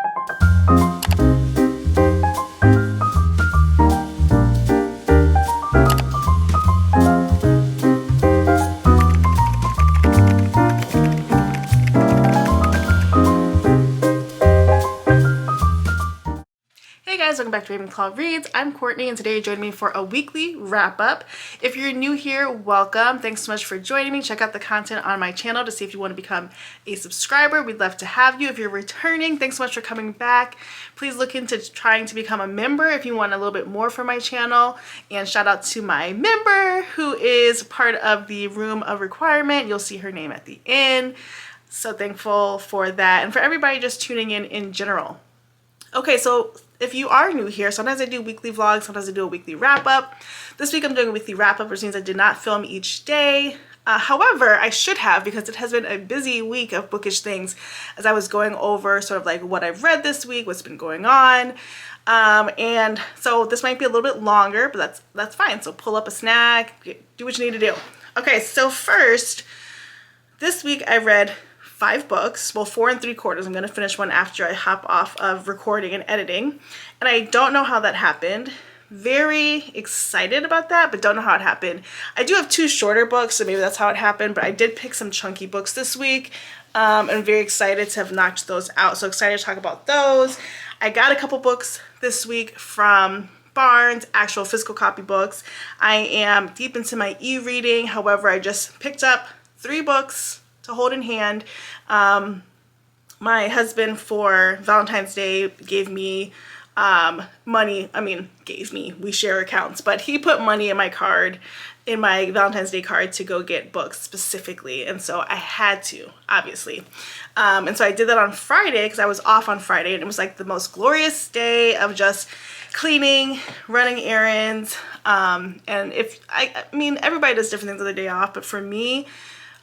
Hey guys, welcome back to Ravenclaw Reads. I'm Courtney and today you're joining me for a weekly wrap up. If you're new here, welcome. Thanks so much for joining me. Check out the content on my channel to see if you want to become a subscriber. We'd love to have you. If you're returning, thanks so much for coming back. Please look into trying to become a member if you want a little bit more from my channel. And shout out to my member who is part of the Room of Requirement. You'll see her name at the end. So thankful for that and for everybody just tuning in general. Okay, so if you are new here, sometimes I do weekly vlogs, sometimes I do a weekly wrap-up. This week I'm doing a weekly wrap-up, which means I did not film each day. However, I should have because it has been a busy week of bookish things as I was going over sort of like what I've read this week, what's been going on. And so this might be a little bit longer, but that's fine. So pull up a snack, do what you need to do. Okay, so first, this week I read 5 books, well 4 3/4. I'm gonna finish one after I hop off of recording and editing. And I don't know how that happened. Very excited about that, but don't know how it happened. I do have 2 shorter books, so maybe that's how it happened, but I did pick some chunky books this week. I'm very excited to have knocked those out. So excited to talk about those. I got a couple books this week from Barnes, actual physical copy books. I am deep into my e-reading. However, I just picked up 3 books to hold in hand. My husband for Valentine's Day gave me money. We share accounts, but he put money in my card, in my Valentine's Day card to go get books specifically. And so I had to, obviously. And so I did that on Friday because I was off on Friday and it was like the most glorious day of just cleaning, running errands. And everybody does different things on their day off, but for me,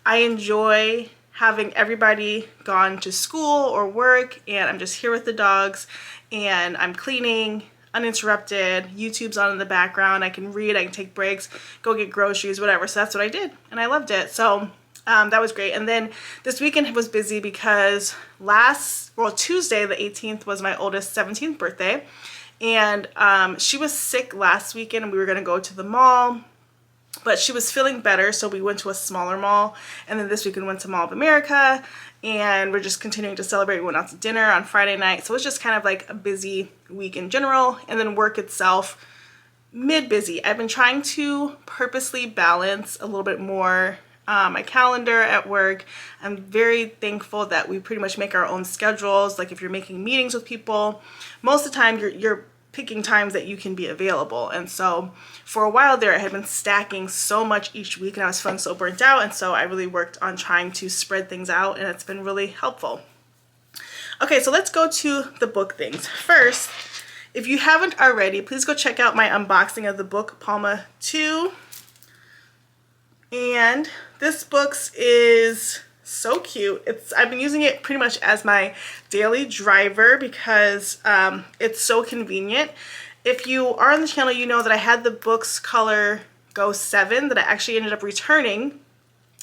I enjoy having everybody gone to school or work and I'm just here with the dogs and I'm cleaning uninterrupted. YouTube's on in the background. I can read, I can take breaks, go get groceries, whatever. So that's what I did and I loved it. So that was great. And then this weekend was busy because Tuesday the 18th was my oldest 17th birthday and she was sick last weekend and we were going to go to the mall. But she was feeling better, so we went to a smaller mall. And then this week we went to Mall of America. And we're just continuing to celebrate. We went out to dinner on Friday night. So it was just kind of like a busy week in general. And then work itself, mid-busy. I've been trying to purposely balance a little bit more my calendar at work. I'm very thankful that we pretty much make our own schedules. Like if you're making meetings with people, most of the time you're picking times that you can be available. And so for a while there, I had been stacking so much each week and I was feeling so burnt out. And so I really worked on trying to spread things out and it's been really helpful. Okay, so let's go to the book things. First, if you haven't already, please go check out my unboxing of the book Palma 2. And this book is so cute. I've been using it pretty much as my daily driver because it's so convenient. If you are on the channel, you know that I had the books color Go 7 that I actually ended up returning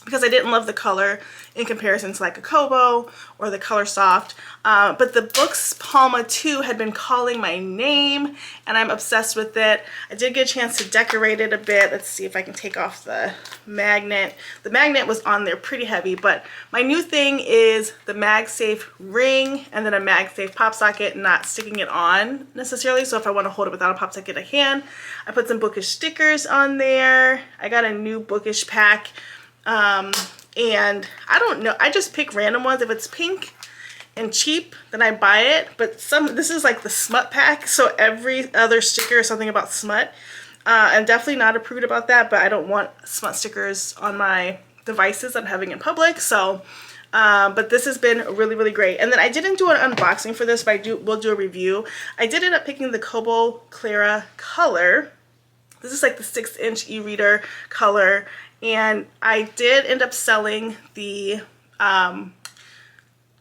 because I didn't love the color in comparison to like a Kobo or the Color Soft. But the books Palma 2 had been calling my name and I'm obsessed with it. I did get a chance to decorate it a bit. Let's see if I can take off the magnet. The magnet was on there pretty heavy, but my new thing is the MagSafe ring and then a MagSafe pop socket, not sticking it on necessarily. So if I want to hold it without a pop socket, I can. I put some bookish stickers on there. I got a new bookish pack. And I don't know, I just pick random ones. If it's pink and cheap, then I buy it. But this is like the smut pack, so every other sticker is something about smut. I'm definitely not approved about that, but I don't want smut stickers on my devices I'm having in public. So but this has been really, really great. And then I didn't do an unboxing for this, but we'll do a review. I did end up picking the Kobo Clara color. This is like the 6-inch e-reader color. And I did end up selling the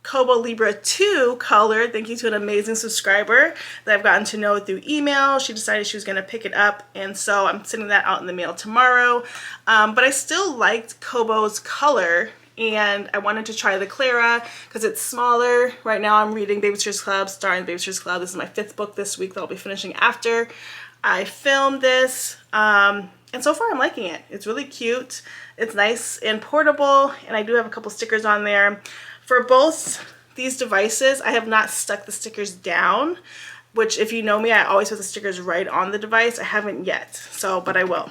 Kobo Libra 2 color, thank you to an amazing subscriber that I've gotten to know through email. She decided she was going to pick it up, and so I'm sending that out in the mail tomorrow. But I still liked Kobo's color, and I wanted to try the Clara because it's smaller. Right now I'm reading Babysitters Club, starring Babysitters Club. This is my 5th book this week that I'll be finishing after I filmed this. And so far I'm liking it. It's really cute. It's nice and portable, and I do have a couple stickers on there. For both these devices, I have not stuck the stickers down, which if you know me, I always put the stickers right on the device. I haven't yet, so, but I will.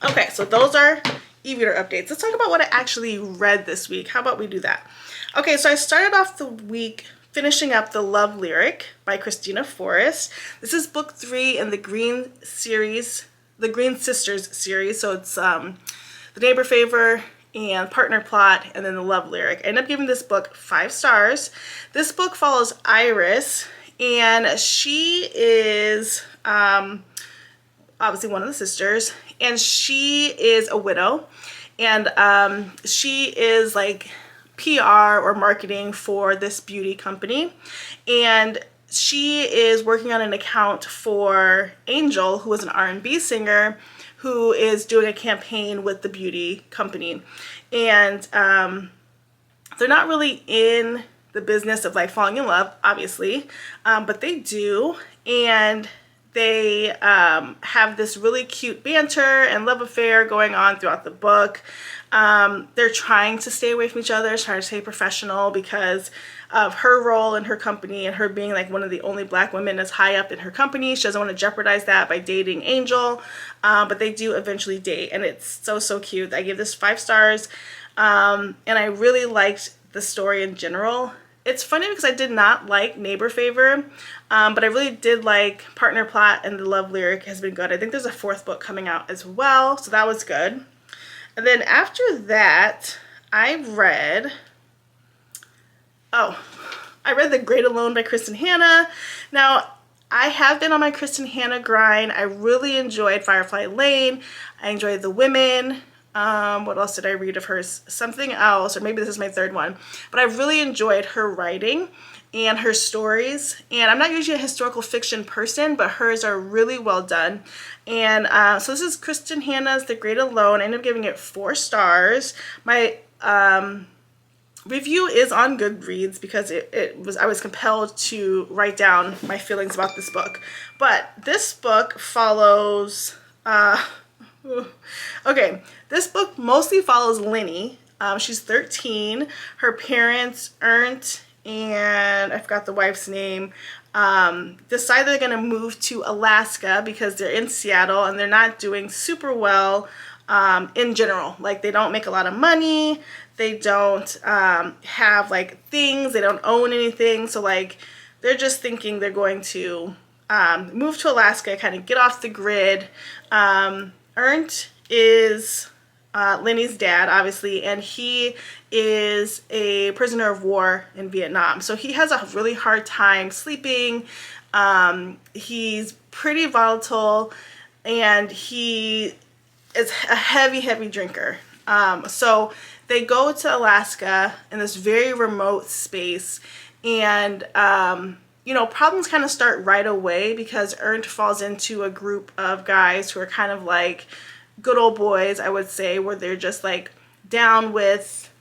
Okay, so those are e-reader updates. Let's talk about what I actually read this week. How about we do that? Okay, so I started off the week finishing up The Love Lyric by Christina Forrest. This is book 3 in the Green series, the Green Sisters series. So it's The Neighbor Favor and Partner Plot, and then The Love Lyric. I ended up giving this book 5 stars. This book follows Iris, and she is obviously one of the sisters, and she is a widow, and she is like PR or marketing for this beauty company, and she is working on an account for Angel, who is an R&B singer who is doing a campaign with the beauty company. And they're not really in the business of like falling in love, obviously, but they do. And they have this really cute banter and love affair going on throughout the book. They're trying to stay away from each other, trying to stay professional because of her role in her company and her being like one of the only Black women that's high up in her company. She doesn't want to jeopardize that by dating Angel, but they do eventually date, and it's so cute. I gave this 5 stars, and I really liked the story in general. It's funny because I did not like Neighbor Favor, but I really did like Partner Plot, and The Love Lyric has been good. I think there's a 4th book coming out as well, so that was good. And then after that, I read The Great Alone by Kristen Hanna. Now, I have been on my Kristen Hanna grind. I really enjoyed Firefly Lane. I enjoyed The Women. What else did I read of hers? Something else, or maybe this is my 3rd one. But I really enjoyed her writing and her stories. And I'm not usually a historical fiction person, but hers are really well done. And so this is Kristen Hanna's The Great Alone. I ended up giving it 4 stars. My review is on Goodreads because I was compelled to write down my feelings about this book. But this book follows this book mostly follows Linny. She's 13. Her parents, Ernst and I forgot the wife's name, decide they're going to move to Alaska because they're in Seattle and they're not doing super well in general. Like, they don't make a lot of money. They don't have like things. They don't own anything. So like, they're just thinking they're going to move to Alaska, kind of get off the grid. Ernst is Lenny's dad, obviously, and he is a prisoner of war in Vietnam. So he has a really hard time sleeping. He's pretty volatile, and he is a heavy drinker. So they go to Alaska in this very remote space, and problems kind of start right away because Ernst falls into a group of guys who are kind of like good old boys, I would say, where they're just like down with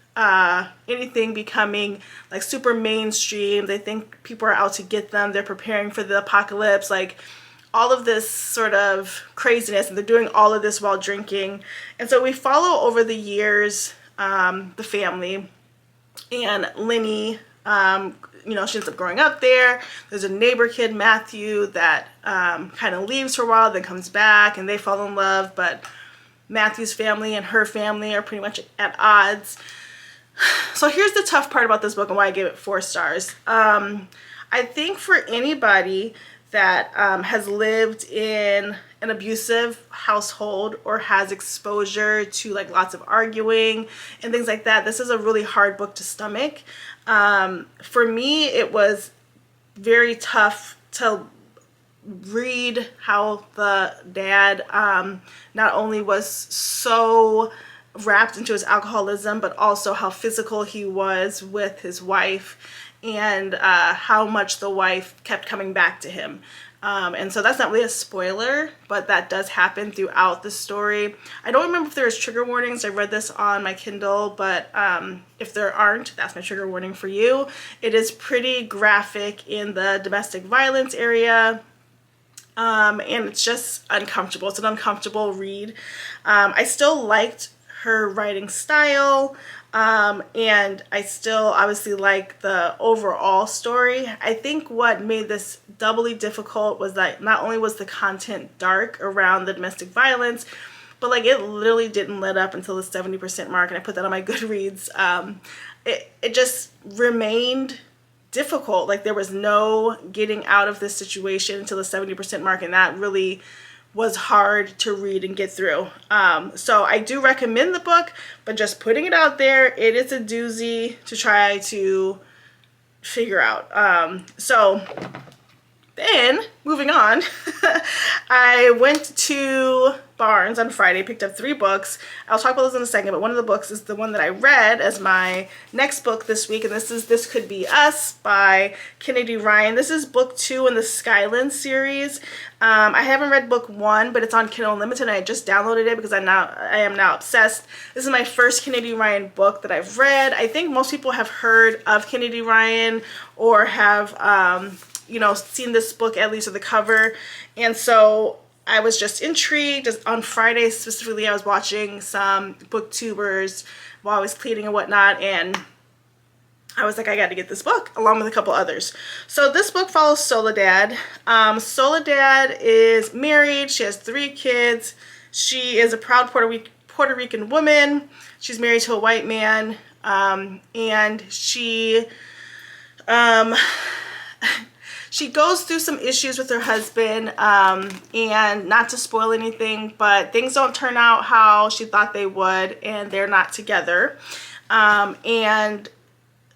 anything becoming like super mainstream. They think people are out to get them. They're preparing for the apocalypse, like all of this sort of craziness, and they're doing all of this while drinking. And so we follow over the years the family, and Lenny, she ends up growing up there. There's a neighbor kid, Matthew, that kind of leaves for a while, then comes back, and they fall in love, but Matthew's family and her family are pretty much at odds. So here's the tough part about this book and why I gave it 4 stars. I think for anybody that has lived in an abusive household or has exposure to like lots of arguing and things like that, this is a really hard book to stomach. For me, it was very tough to read how the dad not only was so wrapped into his alcoholism, but also how physical he was with his wife, and how much the wife kept coming back to him. And so that's not really a spoiler, but that does happen throughout the story. I don't remember if there was trigger warnings. I read this on my Kindle, but if there aren't, that's my trigger warning for you. It is pretty graphic in the domestic violence area. And it's just uncomfortable. It's an uncomfortable read. I still liked her writing style, and I still obviously like the overall story. I think what made this doubly difficult was that not only was the content dark around the domestic violence, but like it literally didn't let up until the 70% mark, and I put that on my Goodreads. It just remained difficult. Like there was no getting out of this situation until the 70% mark, and that really was hard to read and get through. So I do recommend the book, but just putting it out there, it is a doozy to try to figure out. So then, moving on, I went to Barnes on Friday, picked up 3 books. I'll talk about those in a second, but one of the books is the one that I read as my next book this week, and this is This Could Be Us by Kennedy Ryan. This is book 2 in the Skyland series. I haven't read book 1, but it's on Kindle Unlimited, and I just downloaded it because I am now obsessed. This is my first Kennedy Ryan book that I've read. I think most people have heard of Kennedy Ryan or have seen this book at least with the cover, and so I was just intrigued. Just on Friday specifically, I was watching some booktubers while I was cleaning and whatnot, and I was like, I got to get this book along with a couple others. So this book follows Soledad. Soledad is married. She has 3 kids. She is a proud Puerto Rican woman. She's married to a white man, and she goes through some issues with her husband, and not to spoil anything, but things don't turn out how she thought they would, and they're not together. And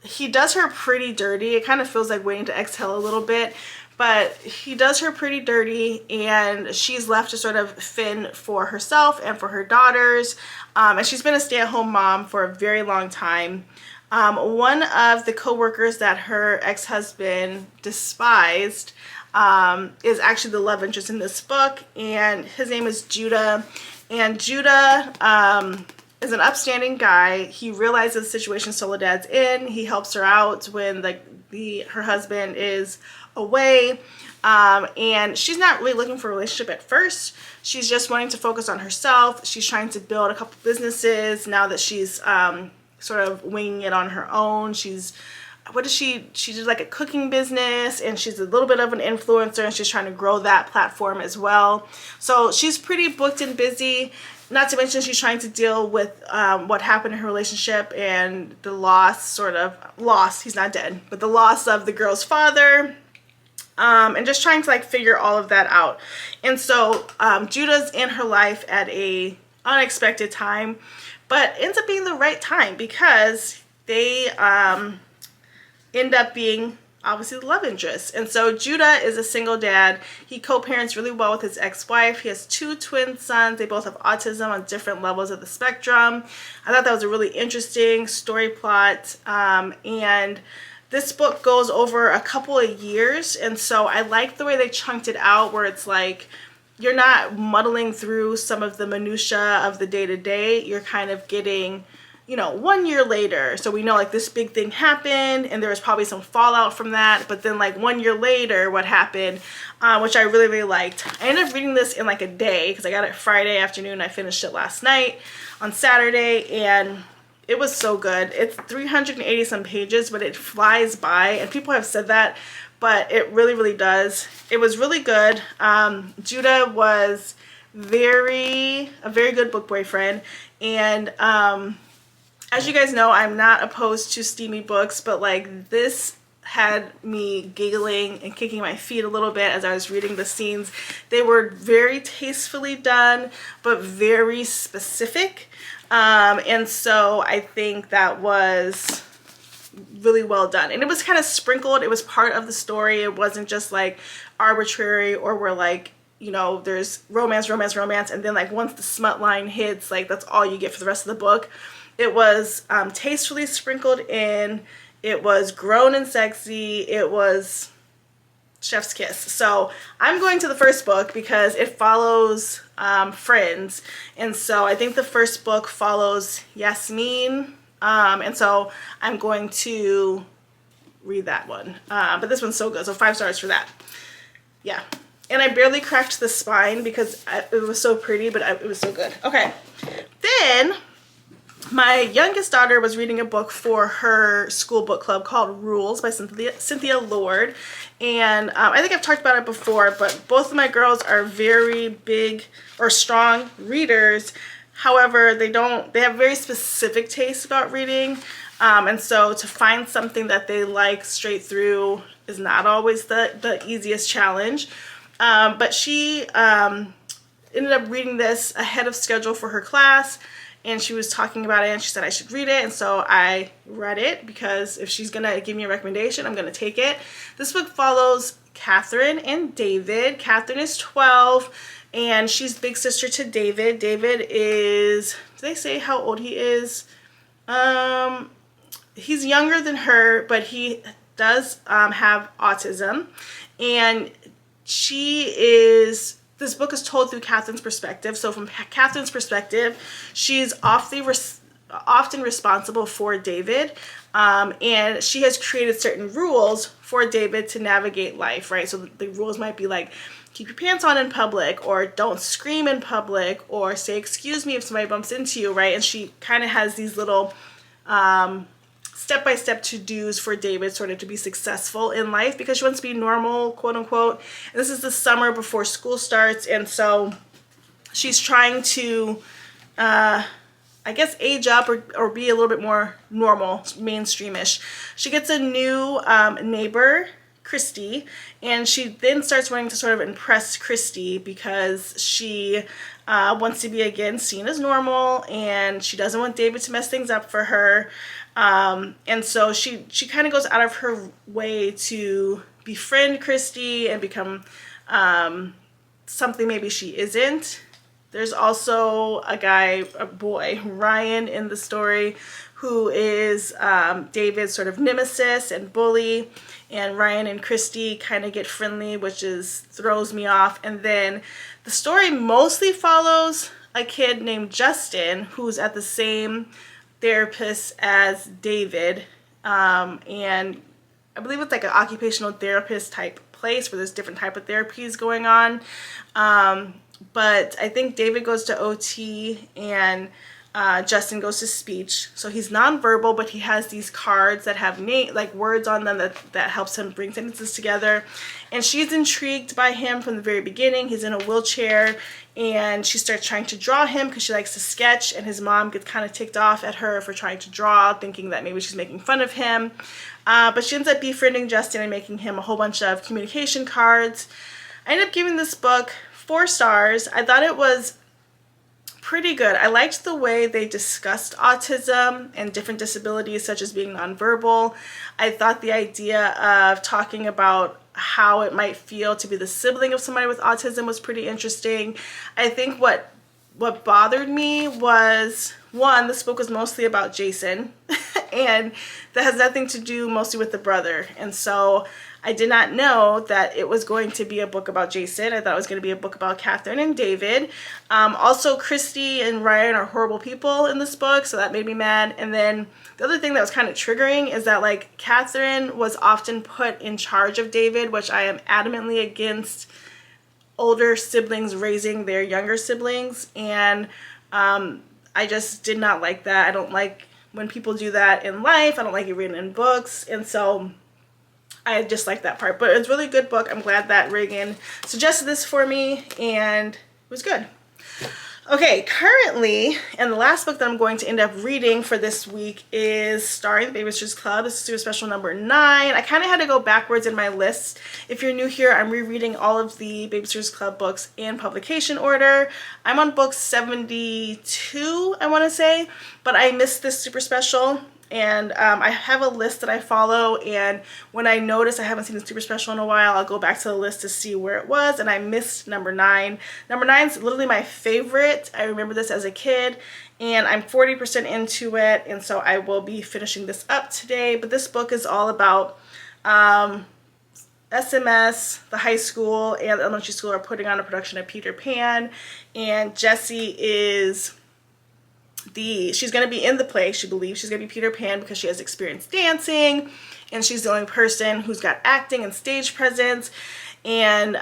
he does her pretty dirty. It kind of feels like Waiting to Exhale a little bit, but he does her pretty dirty, and she's left to sort of fend for herself and for her daughters. And she's been a stay-at-home mom for a very long time. One of the co-workers that her ex-husband despised is actually the love interest in this book, and his name is Judah. And Judah is an upstanding guy. He realizes the situation Soledad's in. He helps her out when her husband is away. And she's not really looking for a relationship at first. She's just wanting to focus on herself. She's trying to build a couple businesses now that she's sort of winging it on her own. She did like a cooking business, and she's a little bit of an influencer, and she's trying to grow that platform as well. So she's pretty booked and busy, not to mention she's trying to deal with what happened in her relationship and the loss, he's not dead, but the loss of the girl's father, and just trying to like figure all of that out. And so Judah's in her life at a unexpected time, but ends up being the right time because they end up being obviously the love interest. And so Judah is a single dad. He co-parents really well with his ex-wife. He has 2 twin sons. They both have autism on different levels of the spectrum. I thought that was a really interesting story plot. And this book goes over a couple of years. And so I like the way they chunked it out, where it's like, you're not muddling through some of the minutia of the day-to-day. You're kind of getting, 1 year later. So we know like this big thing happened, and there was probably some fallout from that. But then like 1 year later, what happened, which I really, really liked. I ended up reading this in like a day because I got it Friday afternoon. I finished it last night on Saturday, and it was so good. It's 380 some pages, but it flies by, and people have said that, but it really, really does. It was really good. Judah was a very good book boyfriend, and as you guys know, I'm not opposed to steamy books, but like this had me giggling and kicking my feet a little bit as I was reading the scenes. They were very tastefully done, but very specific. And so I think that was really well done. And it was kind of sprinkled. It was part of the story. It wasn't just like arbitrary, or where like, there's romance, and then like once the smut line hits, like that's all you get for the rest of the book. It was tastefully sprinkled in. It was grown and sexy. It was Chef's Kiss. So I'm going to the first book because it follows friends. And so I think the first book follows Yasmin. And so I'm going to read that one. But this one's so good. So 5 stars for that. Yeah. And I barely cracked the spine because it was so pretty, but it was so good. Okay. Then my youngest daughter was reading a book for her school book club called Rules by Cynthia Lord. And I think I've talked about it before, but both of my girls are very big or strong readers. However, they have very specific tastes about reading. And so to find something that they like straight through is not always the easiest challenge. But she ended up reading this ahead of schedule for her class, and she was talking about it, and she said I should read it, and so I read it because if she's going to give me a recommendation, I'm going to take it. This book follows Catherine and David. Catherine is 12, and she's big sister to David. David is, do they say how old he is? He's younger than her, but he does have autism, and this book is told through Catherine's perspective. So from Catherine's perspective, she's often responsible for David, and she has created certain rules for David to navigate life, right? So the rules might be like, keep your pants on in public, or don't scream in public, or say excuse me if somebody bumps into you, right? And she kind of has these little step-by-step to-dos for David sort of to be successful in life because she wants to be normal, quote unquote. And this is the summer before school starts, and so she's trying to I guess age up or be a little bit more normal, mainstreamish. She gets a new neighbor, Christy, and she then starts wanting to sort of impress Christy because she wants to be again seen as normal, and she doesn't want David to mess things up for her. And so she kind of goes out of her way to befriend Christy and become something maybe she isn't. There's also a boy, Ryan, in the story, who is David's sort of nemesis and bully. And Ryan and Christy kind of get friendly, which throws me off. And then the story mostly follows a kid named Justin, who's at the same therapist as David, and I believe it's like an occupational therapist type place where there's different type of therapies going on, but I think David goes to OT and Justin goes to speech. So he's nonverbal, but he has these cards that have words on them that helps him bring sentences together. And she's intrigued by him from the very beginning. He's in a wheelchair, and she starts trying to draw him because she likes to sketch, and his mom gets kind of ticked off at her for trying to draw, thinking that maybe she's making fun of him. But she ends up befriending Justin and making him a whole bunch of communication cards. I ended up giving this book 4 stars. I thought it was pretty good. I liked the way they discussed autism and different disabilities such as being nonverbal. I thought the idea of talking about how it might feel to be the sibling of somebody with autism was pretty interesting. I think what bothered me was, one, this book was mostly about Jason and that has nothing to do mostly with the brother. And so I did not know that it was going to be a book about Jason. I thought it was going to be a book about Catherine and David. Also, Christy and Ryan are horrible people in this book, so that made me mad. And then the other thing that was kind of triggering is that Catherine was often put in charge of David, which I am adamantly against older siblings raising their younger siblings. And I just did not like that. I don't like when people do that in life. I don't like it written in books. And so I just like that part. But it's a really good book. I'm glad that Reagan suggested this for me, and it was good. Okay, currently, and the last book that I'm going to end up reading for this week is starring the Babysitters Club. This is Super Special number 9. I kind of had to go backwards in my list. If you're new here, I'm rereading all of the Babysitters Club books in publication order. I'm on book 72, I want to say, but I missed this Super Special. And I have a list that I follow, and when I notice I haven't seen the Super Special in a while, I'll go back to the list to see where it was, and I missed number 9. Number 9 is literally my favorite. I remember this as a kid, and I'm 40% into it, and so I will be finishing this up today. But this book is all about SMS, the high school, and the elementary school are putting on a production of Peter Pan, and Jessie is she's going to be in the play. She believes she's going to be Peter Pan because she has experience dancing, and she's the only person who's got acting and stage presence. And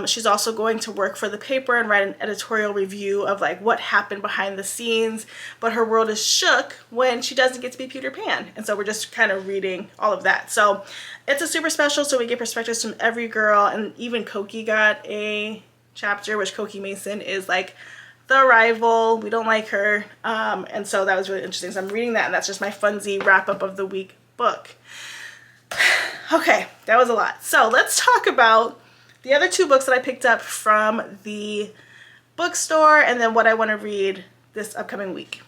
she's also going to work for the paper and write an editorial review of like what happened behind the scenes. But her world is shook when she doesn't get to be Peter Pan. And so we're just kind of reading all of that. So it's a super special. So we get perspectives from every girl, and even Koki got a chapter, which Koki Mason is like the rival. We don't like her. And so that was really interesting. So I'm reading that, and that's just my funsy wrap up of the week book. Okay, that was a lot. So let's talk about the other 2 books that I picked up from the bookstore, and then what I want to read this upcoming week.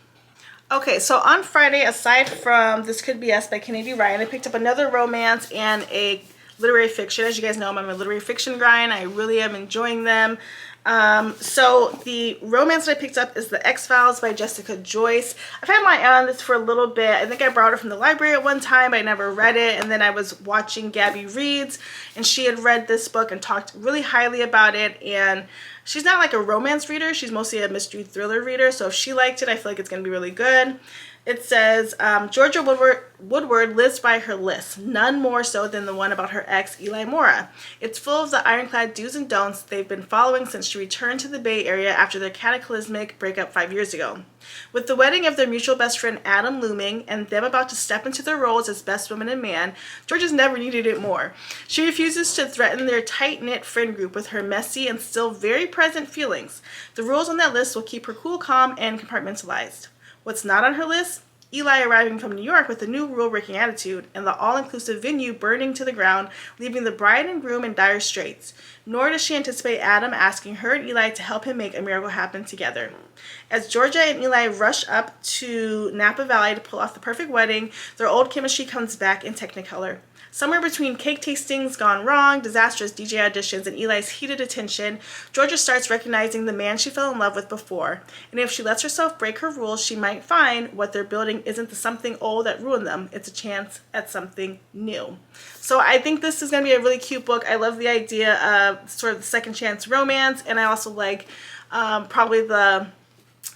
Okay, so on Friday, aside from This Could Be Us by Kennedy Ryan, I picked up another romance and a literary fiction. As you guys know, I'm a literary fiction grind. I really am enjoying them. So the romance that I picked up is The X-Files by Jessica Joyce. I've had my eye on this for a little bit. I think I borrowed it from the library at one time, but I never read it. And then I was watching Gabby Reads, and she had read this book and talked really highly about it. And she's not like a romance reader. She's mostly a mystery thriller reader. So if she liked it, I feel like it's going to be really good. It says, Georgia Woodward lives by her list, none more so than the one about her ex, Eli Mora. It's full of the ironclad do's and don'ts they've been following since she returned to the Bay Area after their cataclysmic breakup 5 years ago. With the wedding of their mutual best friend Adam looming, and them about to step into their roles as best woman and man, Georgia's never needed it more. She refuses to threaten their tight-knit friend group with her messy and still very present feelings. The rules on that list will keep her cool, calm, and compartmentalized. What's not on her list? Eli arriving from New York with a new rule-breaking attitude, and the all-inclusive venue burning to the ground, leaving the bride and groom in dire straits. Nor does she anticipate Adam asking her and Eli to help him make a miracle happen together. As Georgia and Eli rush up to Napa Valley to pull off the perfect wedding, their old chemistry comes back in Technicolor. Somewhere between cake tastings gone wrong, disastrous DJ auditions, and Eli's heated attention, Georgia starts recognizing the man she fell in love with before. And if she lets herself break her rules, she might find what they're building isn't the something old that ruined them. It's a chance at something new. So I think this is going to be a really cute book. I love the idea of sort of the second chance romance, and I also like probably the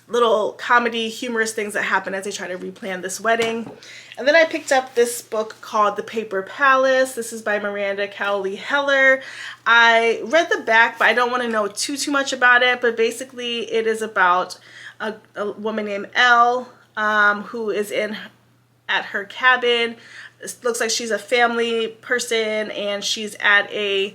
little comedy, humorous things that happen as they try to replan this wedding. And then I picked up this book called The Paper Palace. This is by Miranda Cowley Heller. I read the back, but I don't want to know too much about it. But basically, it is about a woman named Elle who is at her cabin. It looks like she's a family person, and she's at a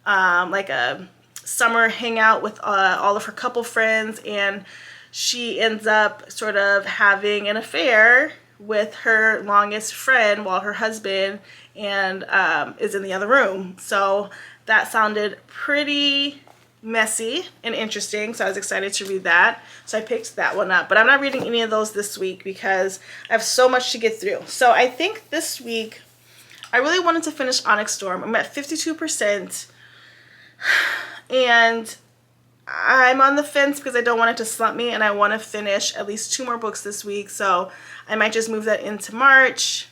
like a summer hangout with all of her couple friends, and she ends up sort of having an affair with her longest friend while her husband is in the other room. So that sounded pretty messy and interesting, so I was excited to read that. So I picked that one up, but I'm not reading any of those this week because I have so much to get through. So I think this week I really wanted to finish Onyx Storm. I'm at 52%, and I'm on the fence because I don't want it to slump me, and I want to finish at least 2 more books this week, so I might just move that into March.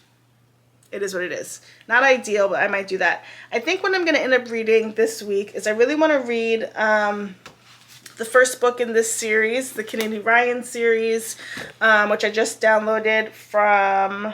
It is what it is. Not ideal, but I might do that. I think what I'm going to end up reading this week is I really want to read the first book in this series, the Kennedy Ryan series, which I just downloaded from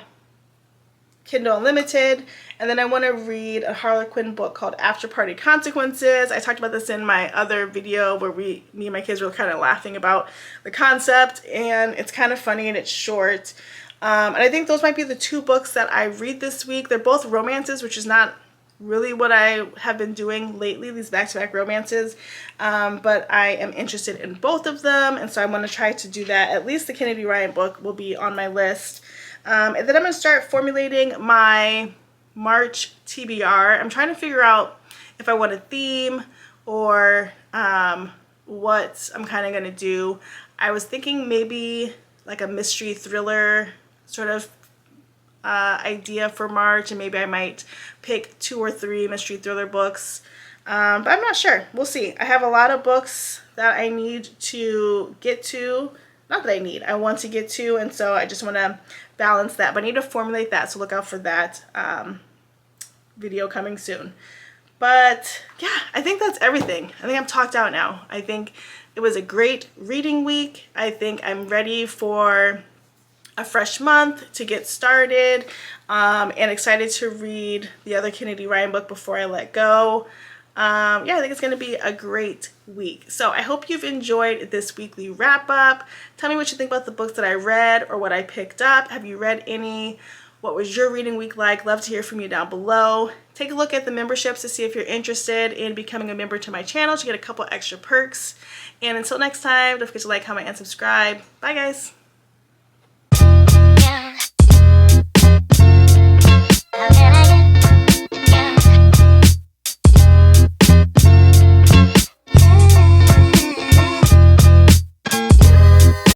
Kindle Unlimited. And then I want to read a Harlequin book called After Party Consequences. I talked about this in my other video where me and my kids were kind of laughing about the concept, and it's kind of funny and it's short. And I think those might be the 2 books that I read this week. They're both romances, which is not really what I have been doing lately, these back-to-back romances. But I am interested in both of them, and so I want to try to do that. At least the Kennedy Ryan book will be on my list. And then I'm going to start formulating my March TBR. I'm trying to figure out if I want a theme or what I'm kind of going to do. I was thinking maybe like a mystery thriller sort of idea for March, and maybe I might pick 2 or 3 mystery thriller books, but I'm not sure. We'll see. I have a lot of books that I need to get to. Not that I need, I want to get to, and so I just want to balance that, but I need to formulate that, so look out for that video coming soon. But yeah, I think that's everything. I think I'm talked out now. I think it was a great reading week. I think I'm ready for a fresh month to get started, and excited to read the other Kennedy Ryan book before I let go. Yeah, I think it's going to be a great week. So I hope you've enjoyed this weekly wrap up. Tell me what you think about the books that I read or what I picked up. Have you read any? What was your reading week like? Love to hear from you down below. Take a look at the memberships to see if you're interested in becoming a member to my channel to get a couple extra perks. And until next time, don't forget to like, comment, and subscribe. Bye, guys.